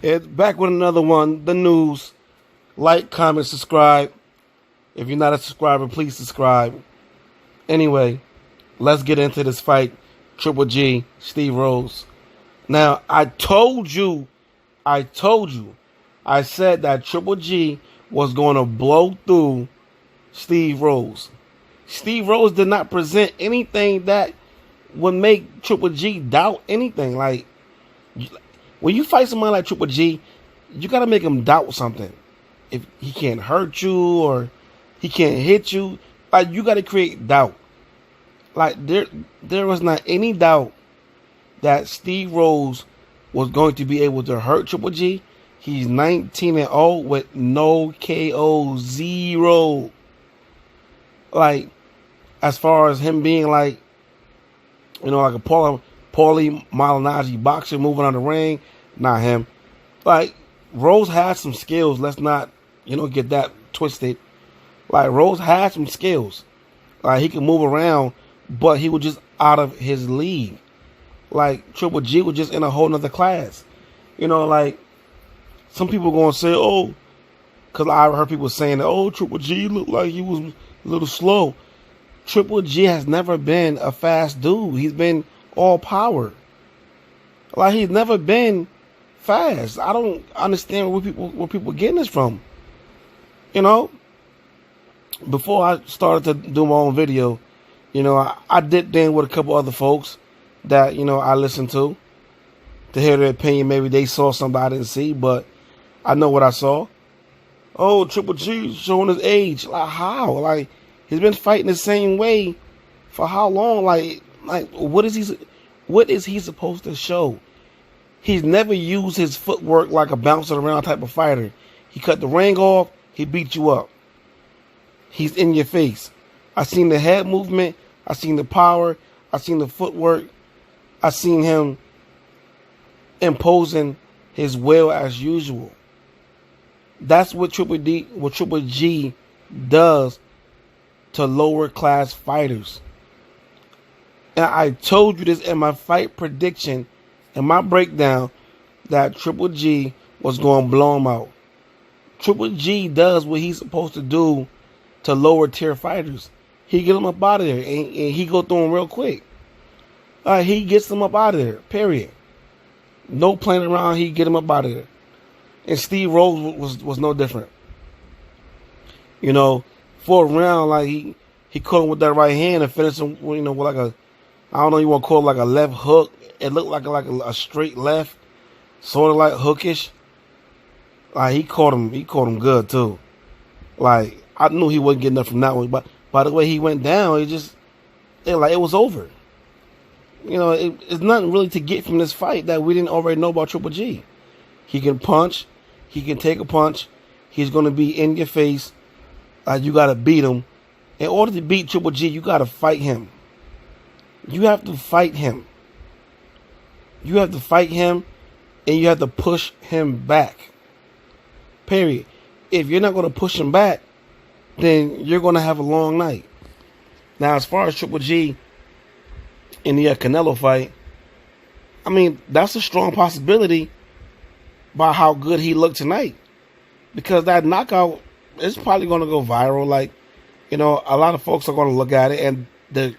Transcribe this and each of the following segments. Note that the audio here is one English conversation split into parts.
It's back with another one. The news. Like, comment, subscribe. If you're not a subscriber, please subscribe. Anyway, let's get into this fight. Triple G, Steve Rose. Now, I told you, I said that Triple G was going to blow through Steve Rose. Steve Rose did not present anything that would make Triple G doubt anything. Like, when you fight somebody like Triple G, you got to make him doubt something. If he can't hurt you or he can't hit you, like, you got to create doubt. Like, there was not any doubt that Steve Rose was going to be able to hurt Triple G. He's 19-0 with no KO, 0. Like, as far as him being like, you know, like a Paulie Malignaggi boxer moving on the ring, not him. Like, Rose has some skills. Let's not, get that twisted. Like, Rose has some skills. Like, he can move around, but he was just out of his league. Like, Triple G was just in a whole nother class. Like, some people going to say, oh, because I heard people saying, oh, Triple G looked like he was a little slow. Triple G has never been a fast dude. He's been all power. Like, he's never been fast. I don't understand where people getting this from. Before I started to do my own video, I dipped in with a couple other folks that, I listened to hear their opinion. Maybe they saw something I didn't see, but I know what I saw. Oh, Triple G showing his age. Like, how? Like, he's been fighting the same way for how long? Like, what is he supposed to show? He's never used his footwork like a bouncing around type of fighter. He cut the ring off, he beat you up. He's in your face. I seen the head movement, I seen the power, I seen the footwork, I seen him imposing his will as usual. That's what Triple G does to lower class fighters. And I told you this in my fight prediction, in my breakdown, that Triple G was going to blow him out. Triple G does what he's supposed to do to lower tier fighters. He get them up out of there, and he go through them real quick. He gets them up out of there, period. No playing around, he get them up out of there. And Steve Rose was no different. For a round, like, he caught him with that right hand and finished him, with like a, I don't know, you want to call it like a left hook. It looked like a straight left, sort of like hookish. Like, he caught him good too. Like, I knew he wasn't getting up from that one, but by the way he went down, it was over. It's nothing really to get from this fight that we didn't already know about Triple G. He can punch. He can take a punch. He's going to be in your face. You got to beat him. In order to beat Triple G, you got to fight him. You have to fight him. You have to fight him, and you have to push him back. Period. If you're not going to push him back, then you're going to have a long night. Now, as far as Triple G in the Canelo fight, I mean, that's a strong possibility by how good he looked tonight. Because that knockout is probably going to go viral. Like, a lot of folks are going to look at it, and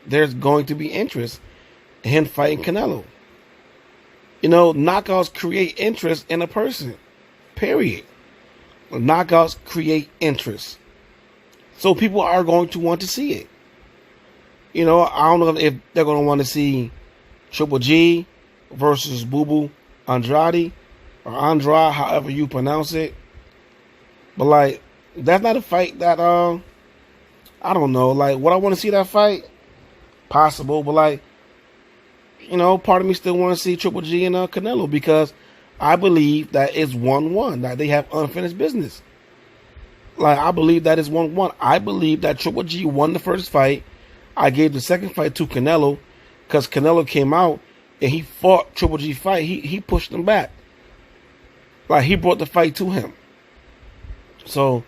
there's going to be interest in him fighting Canelo. Knockouts create interest in a person. Period. Knockouts create interest. So people are going to want to see it. I don't know if they're going to want to see Triple G versus Boo Boo Andrade, or Andrade, however you pronounce it. But, like, that's not a fight that, I don't know. Like, would I want to see that fight? Possible. But, like, part of me still want to see Triple G and Canelo, because I believe that it's 1-1, that they have unfinished business. Like, I believe that is 1-1. I believe that Triple G won the first fight. I gave the second fight to Canelo, because Canelo came out and he fought Triple G fight. He pushed him back. Like, he brought the fight to him. So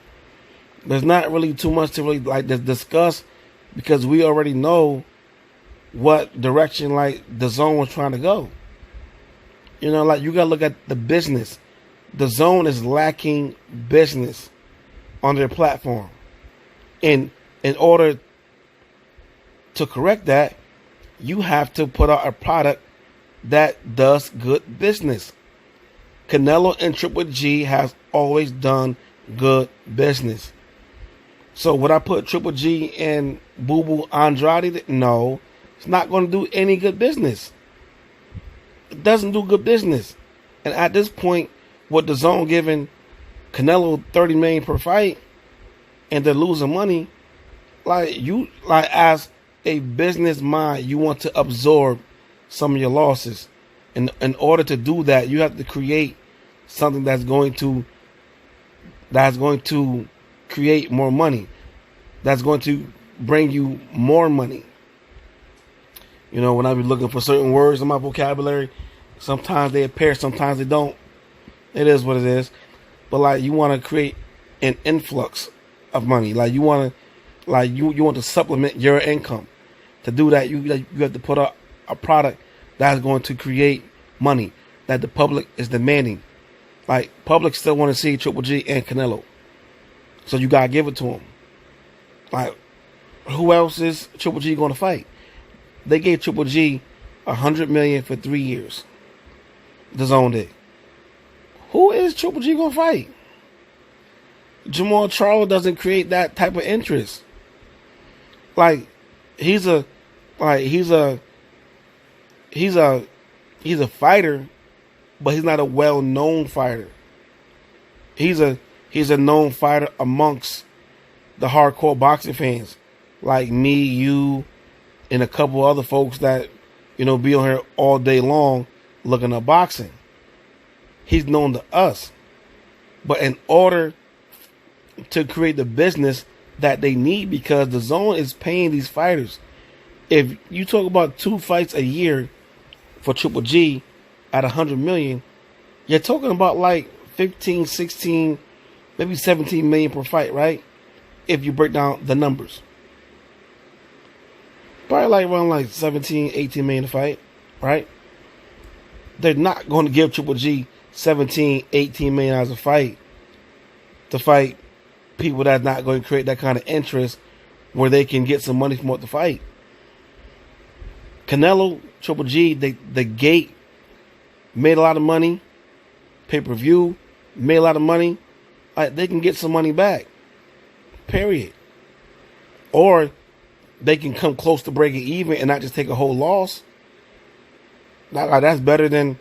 there's not really too much to really like discuss, because we already know what direction like the zone was trying to go. Like, you gotta look at the business. DAZN is lacking business on their platform. And in order to correct that, you have to put out a product that does good business. Canelo and Triple G has always done good business. So would I put Triple G and Boo Boo Andrade? No, it's not going to do any good business. It doesn't do good business. And at this point, with DAZN giving Canelo $30 million per fight, and they're losing money, as a business mind, you want to absorb some of your losses. And in order to do that, you have to create something that's going to create more money, that's going to bring you more money. You know, when I be looking for certain words in my vocabulary, sometimes they appear, sometimes they don't. It is what it is. But you want to create an influx of money. You want to supplement your income. To do that, you have to put out a product that's going to create money that the public is demanding. Public still want to see Triple G and Canelo, so you gotta give it to them. Who else is Triple G going to fight? They gave Triple G $100 million for 3 years. DAZN did. Who is Triple G going to fight? Jamal Charlo doesn't create that type of interest. He's a fighter, but he's not a well-known fighter. He's a known fighter amongst the hardcore boxing fans, like me, you, and a couple other folks that, be on here all day long looking at boxing. He's known to us. But in order to create the business that they need, because DAZN is paying these fighters. If you talk about 2 fights a year for Triple G at $100 million, you're talking about 15, 16, maybe 17 million per fight, right? If you break down the numbers. Probably around 17, 18 million a fight, right? They're not going to give Triple G 17, 18 million as a fight to fight people that's not going to create that kind of interest where they can get some money from what the fight. Canelo, Triple G, the gate made a lot of money. Pay-per-view made a lot of money. They can get some money back. Period. Or they can come close to breaking even and not just take a whole loss. That's better than,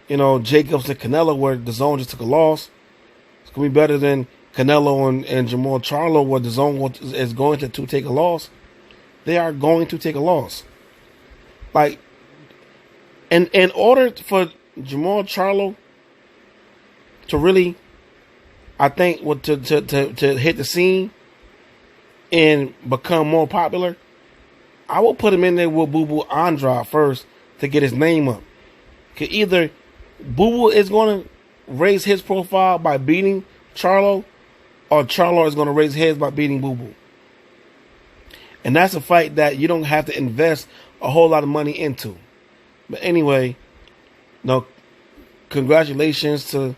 Jacobs and Canelo, where DAZN just took a loss. It's going to be better than Canelo and Jamal Charlo, where DAZN is going to take a loss. They are going to take a loss. In order for Jamal Charlo to really, I think, to hit the scene and become more popular, I will put him in there with Boo Boo Andrade first to get his name up. Cause either Boo Boo is going to raise his profile by beating Charlo, or Charlo is going to raise his by beating Boo Boo. And that's a fight that you don't have to invest a whole lot of money into. But anyway, congratulations to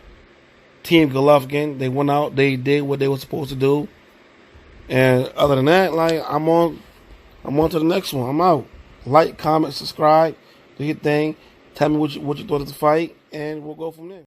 Team Golovkin. They went out, they did what they were supposed to do. And other than that, I'm on to the next one. I'm out. Like, comment, subscribe, do your thing. Tell me what you thought of the fight, and we'll go from there.